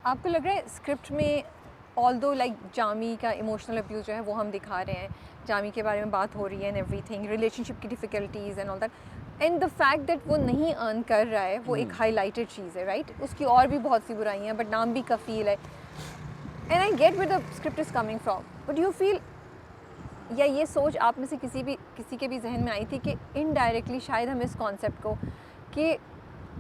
आपको लग रहा है स्क्रिप्ट में ऑल्दो लाइक जामी का इमोशनल अब्यूज़ जो है वो हम दिखा रहे हैं, जामी के बारे में बात हो रही है एंड एवरीथिंग, रिलेशनशिप की difficulties and all that, and the fact that वो नहीं अर्न कर रहा है वो एक हाईलाइटेड चीज़ है, राइट? उसकी और भी बहुत सी बुराइयाँ हैं बट नाम भी कफ़ील है, and I get where the script is coming from, but you feel, या ये सोच आप में से किसी के भी जहन में आई थी कि इनडायरेक्टली शायद हम इस कॉन्सेप्ट को कि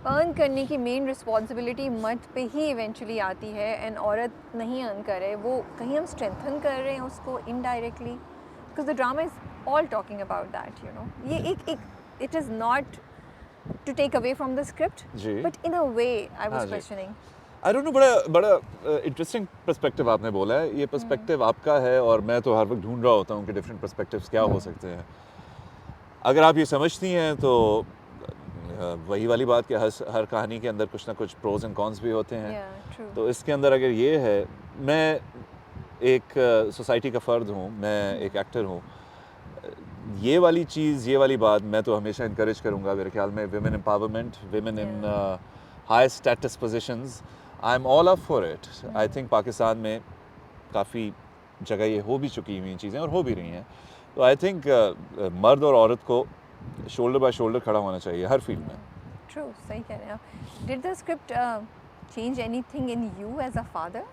अर्न करने की मेन रिस्पॉन्सिबिलिटी मर्द पे ही इवेंचुअली आती है एंड औरत नहीं अर्न करे, वो कहीं हम स्ट्रेंथन कर रहे हैं उसको indirectly, because the drama is all talking about that, you know, ये एक it is not to take away from the script but in a way I was questioning. I don't know, बड़ा interesting perspective आपने बोला है। ये perspective आपका है और मैं तो हर वक्त ढूंढ रहा होता हूँ कि डिफरेंट पर्सपेक्टिव्स क्या हो सकते हैं। अगर आप ये समझती हैं तो वही वाली बात कि हर कहानी के अंदर कुछ ना कुछ प्रोज एंड कॉन्स भी होते हैं। तो इसके अंदर अगर ये है, मैं एक सोसाइटी का फ़र्द हूँ, मैं एक एक्टर हूँ, ये वाली चीज़, ये वाली बात मैं तो हमेशा इनकरेज करूँगा। मेरे ख्याल में women empowerment, women in high status positions, I am all up for it. I think Pakistan में काफ़ी जगह ये हो भी चुकी हुई चीज़ें और हो भी रही हैं। तो आई थिंक मर्द और औरत को शोल्डर बाय शोल्डर खड़ा होना चाहिए हर फील्ड में। ट्रू, सही कह रहे हैं आप। Did the script change anything in you as a father?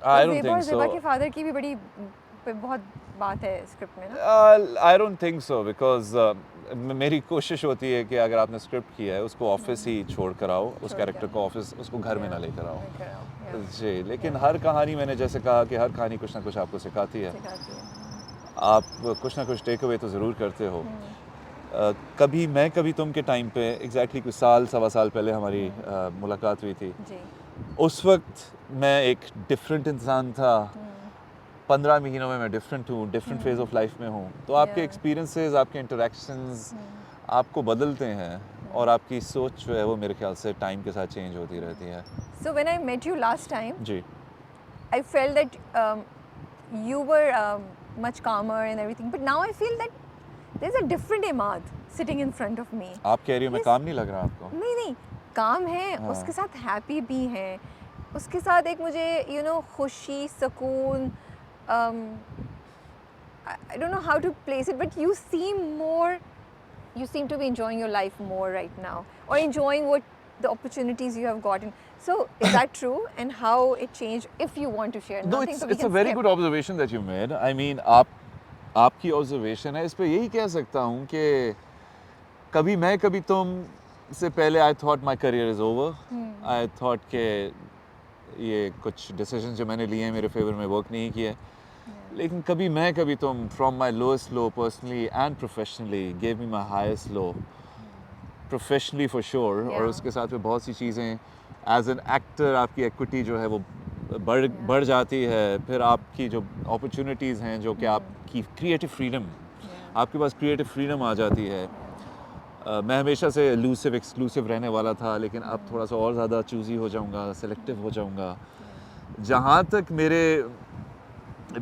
I don't think so. Zeba के फादर की भी बहुत बात है स्क्रिप्ट में ना। आई डोंट थिंक सो, बिकॉज मेरी कोशिश होती है कि अगर आपने स्क्रिप्ट किया है उसको ऑफिस ही छोड़ कर आओ, उस कैरेक्टर को ऑफिस, उसको घर में ना लेकर आओ जी। लेकिन हर कहानी, मैंने जैसे कहा कि हर कहानी कुछ ना कुछ आपको सिखाती है, आप कुछ ना कुछ टेक अवे तो ज़रूर करते हो। कभी मैं कभी तुम के टाइम पे एग्जैक्टली कुछ सवा साल पहले हमारी मुलाकात हुई थी जी। उस वक्त मैं एक डिफरेंट इंसान था। 15 महीनों में मैं डिफरेंट हूँ, डिफरेंट फेज ऑफ लाइफ में हूँ। तो आपके एक्सपीरियंसेस, आपके इंटरेक्शंस आपको बदलते हैं और आपकी सोच जो है वो मेरे ख्याल से टाइम के साथ चेंज होती रहती है। So when I met you last time ji, I felt that you were much calmer and everything, but now I feel that there's a different Imad sitting in front of me. आप कह रही हो मैं काम नहीं लग रहा आपको? नहीं, काम है, हाँ। उसके साथ हैप्पी भी है, उसके साथ एक मुझे you know खुशी, सुकून, I don't know how to place it, but you seem to be enjoying your life more right now, or enjoying what the opportunities you have gotten. So is that true, and how it changed, if you want to share? No, Nothing, so we it's a can very skip. good observation that you made. I mean, आपकी observation है, इस पे यही कह सकता हूँ कि कभी मैं कभी तुम से पहले I thought my career is over. I thought के ये कुछ डिसीजन जो मैंने लिए हैं मेरे फेवर में वर्क नहीं किए। लेकिन कभी मैं कभी तुम, from my lowest low personally and professionally, gave me my highest low professionally for sure. और उसके साथ में बहुत सी चीज़ें, एज एन एक्टर आपकी इक्विटी जो है वो बढ़ जाती है। फिर आपकी जो अपॉर्चुनिटीज़ हैं, जो कि आपकी क्रिएटिव फ्रीडम, आपके पास क्रिएटिव फ्रीडम आ जाती है। मैं हमेशा से एलूसिव एक्सक्लूसिव रहने वाला था, लेकिन अब थोड़ा सा और ज़्यादा चूज़ी हो जाऊँगा, सेलेक्टिव हो जाऊँगा। जहाँ तक मेरे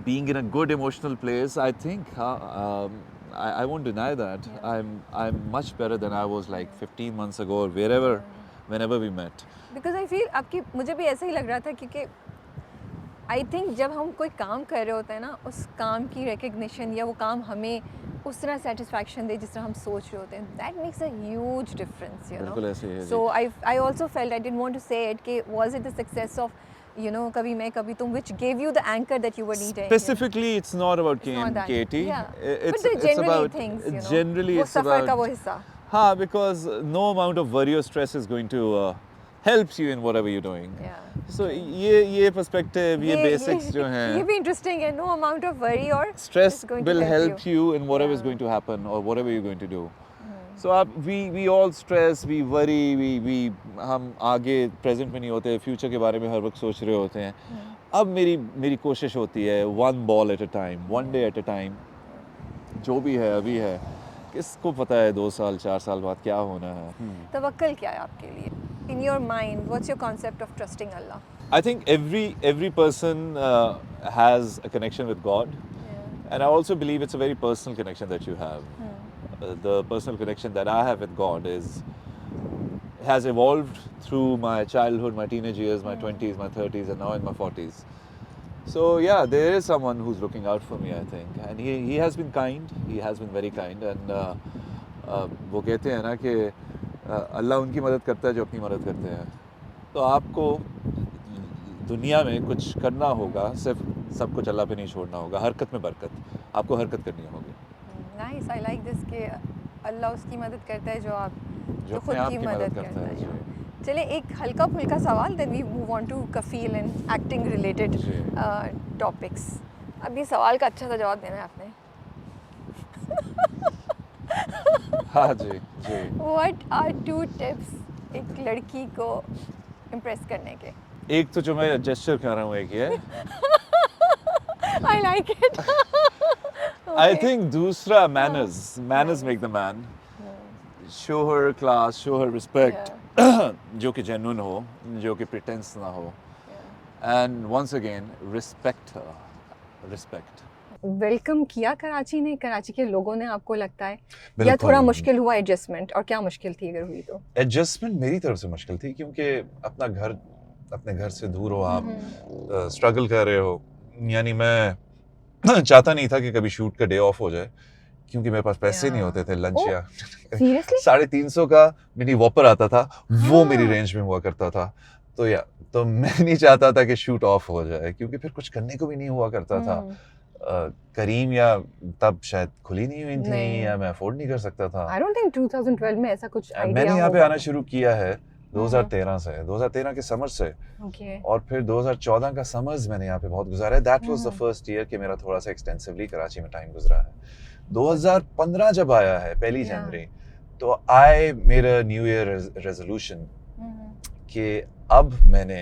being in a good emotional place, I think I won't deny that I'm much better than I was like 15 months ago or whenever we met. Because I feel आपकी, मुझे भी ऐसा ही लग रहा था, क्योंकि आई थिंक जब हम कोई काम कर रहे होते हैं ना, उस काम की रिकग्निशन या वो काम हमें उस तरह सेटिस्फैक्शन दे जिस तरह हम सोच रहे होते हैं, that makes a huge difference, you बिल्कुल नो। ऐसे ही है जी। So I also felt, I didn't want to say it कि was it the success of you know कभी मैं कभी तुम, which gave you the anchor that you were needing? Specifically, it's not about It's not that. Katie. Yeah. It's, but the it's generally about things, you know, generally वो it's सफर का about वो हिस्सा। हाँ, because no amount of worry or stress is going to helps you in whatever you're doing. Yeah. So ये perspective, ये basics जो हैं, ये भी interesting है, no amount of worry or stress is going to will help you in whatever is Yeah. going to happen or whatever you're going to do. So we all stress, we worry, we हम आगे present में नहीं होते, future के बारे में हर वक्त सोच रहे होते हैं। अब मेरी कोशिश होती है one ball at a time, one day at a time, जो भी है अभी है, किसको पता है 2 साल 4 साल बाद क्या होना है। तवक्कल क्या है आपके लिए? In your mind, what's your concept of trusting Allah? I think every person has a connection with God, and I also believe it's a very personal connection that you have. The personal connection that I have with God is has evolved through my childhood, my teenage years, my 20s, my 30s, and now in my 40s. So yeah, there is someone who's looking out for me, I think, and he has been kind. He has been very kind, and वो कहते हैं ना कि अल्लाह उनकी मदद करता है जो अपनी मदद करते हैं. तो आपको दुनिया में कुछ करना होगा, सिर्फ सब कुछ अल्लाह पे नहीं छोड़ना होगा. हरकत में बरकत, आपको हरकत करनी होगी. नाइस, आई लाइक दिस कि अल्लाह उसकी मदद करता है जो जो खुद अपने आप की की मदद करता है. चलिए एक हल्का फुल्का सवाल, then we move on to Kafeel and acting related ji. Topics. अब ये सवाल का अच्छा सा जवाब देना है आपने. हाँ जी जी. व्हाट आर 2 टिप्स एक लड़की को इम्प्रेस करने के? एक तो जो मैं जेस्चर कर रहा हूँ एक ये. I like it. I think दूसरा manners make the man. Show her class, show her respect. जो कि genuine हो, जो कि pretense ना हो. And once again, respect her. Respect. Welcome किया कराची ने, कराची के लोगों ने, आपको लगता है, या बिल्कुल. थोड़ा मुश्किल हुआ एडजस्टमेंट? और क्या मुश्किल थी अगर हुई तो? एडजस्टमेंट मेरी तरफ से मुश्किल थी क्योंकि अपने घर से दूर हो आप, स्ट्रगल कर रहे हो. यानी मैं चाहता नहीं था कि कभी शूट का डे ऑफ हो जाए क्योंकि मेरे पास पैसे नहीं होते थे लंच या सीरियसली? 350 का मिनी वॉपर आता था, वो हाँ. मेरी रेंज में हुआ करता था. तो मैं नहीं चाहता था कि शूट ऑफ हो जाए क्योंकि फिर कुछ करने को भी नहीं हुआ करता था. करीम या तब शायद खुली नहीं हुई थी या मैं अफोर्ड नहीं कर सकता था. आई डोंट थिंक 2012 में ऐसा कुछ आइडिया मैंने यहाँ पे आना शुरू किया है 2013 से, 2013 के समर से. ओके. और फिर 2014 का समर्स मैंने यहाँ पे बहुत गुजारा है. That was the first year कि मेरा थोड़ा सा एक्सटेंसिवली कराची में टाइम गुजरा है. 2015 जब आया है, पहली जनवरी, तो I made a new year resolution कि अब मैंने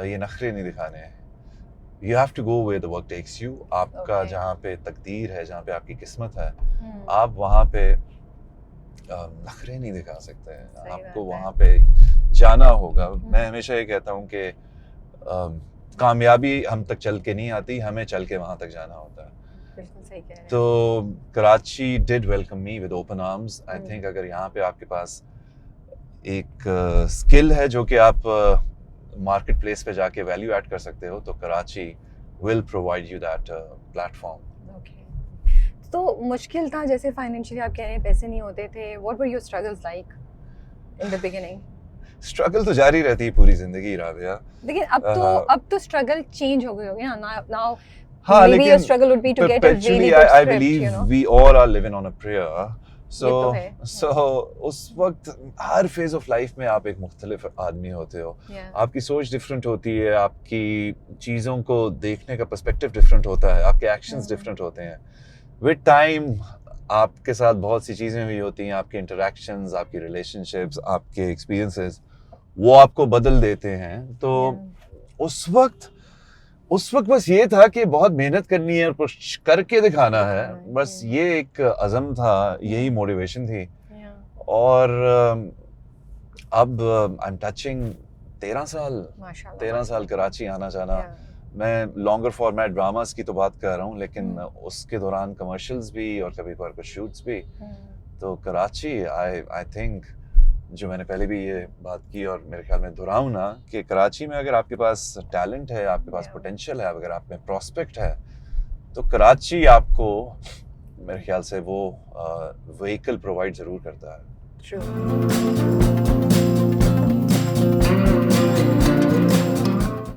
ये नखरे नहीं दिखाने हैं. You have to go where the work takes you. आपका जहाँ पे तकदीर है, जहाँ पे आपकी किस्मत है, आप वहाँ पे नखरे नहीं दिखा सकते हैं. आपको वहाँ पे जाना होगा. मैं हमेशा ये कहता हूँ कि कामयाबी हम तक चल के नहीं आती, हमें चल के वहाँ तक जाना होता है. बिल्कुल सही कह रहे हैं. तो Karachi did welcome me with open arms. I think अगर यहाँ पे आपके पास एक स्किल है जो कि आप मार्केट प्लेस पे जाके वैल्यू ऐड कर सकते हो, तो Karachi will provide you that platform. तो मुश्किल था, जैसे फाइनेंशियली आप कह रहे हैं पैसे नहीं होते थे. What were your struggles like in the beginning? Struggle तो जारी रहती है पूरी जिंदगी राबिया. लेकिन अब तो स्ट्रगल चेंज हो गई होगी ना. नाउ हाँ, maybe लेकिन your struggle would be to get a really perpetually good I script, believe you know. we all are living on a prayer. ये तो है. So उस वक्त हर फेज ऑफ लाइफ में आप एक मुख्तलिफ आदमी होते हो. आपकी सोच डिफरेंट होती है, आपकी चीज़ों को देखने का पर्सपेक्टिव डिफरेंट होता है, आपके एक्शंस डिफरेंट होते हैं. विद टाइम आपके साथ बहुत सी चीज़ें हुई होती हैं, आपके इंटरेक्शंस, आपकी रिलेशनशिप्स, आपके एक्सपीरियंसेस, वो आपको बदल देते हैं. तो उस वक्त बस ये था कि बहुत मेहनत करनी है और कुछ करके दिखाना है. बस ये एक अज़म था, यही मोटिवेशन थी. और अब आई एम टचिंग 13 साल कराची आना जाना. मैं लॉन्गर फॉर्मेट ड्रामास की तो बात कर रहा हूँ, लेकिन उसके दौरान कमर्शियल्स भी और कभी कभार कुछ शूट्स भी. तो कराची आई थिंक, जो मैंने पहले भी ये बात की और मेरे ख्याल में दोहराऊं ना, कि कराची में अगर आपके पास टैलेंट है, आपके पास पोटेंशियल है, अगर आप में प्रॉस्पेक्ट है, तो कराची आपको मेरे ख्याल से वो व्हीकल प्रोवाइड ज़रूर करता है. True.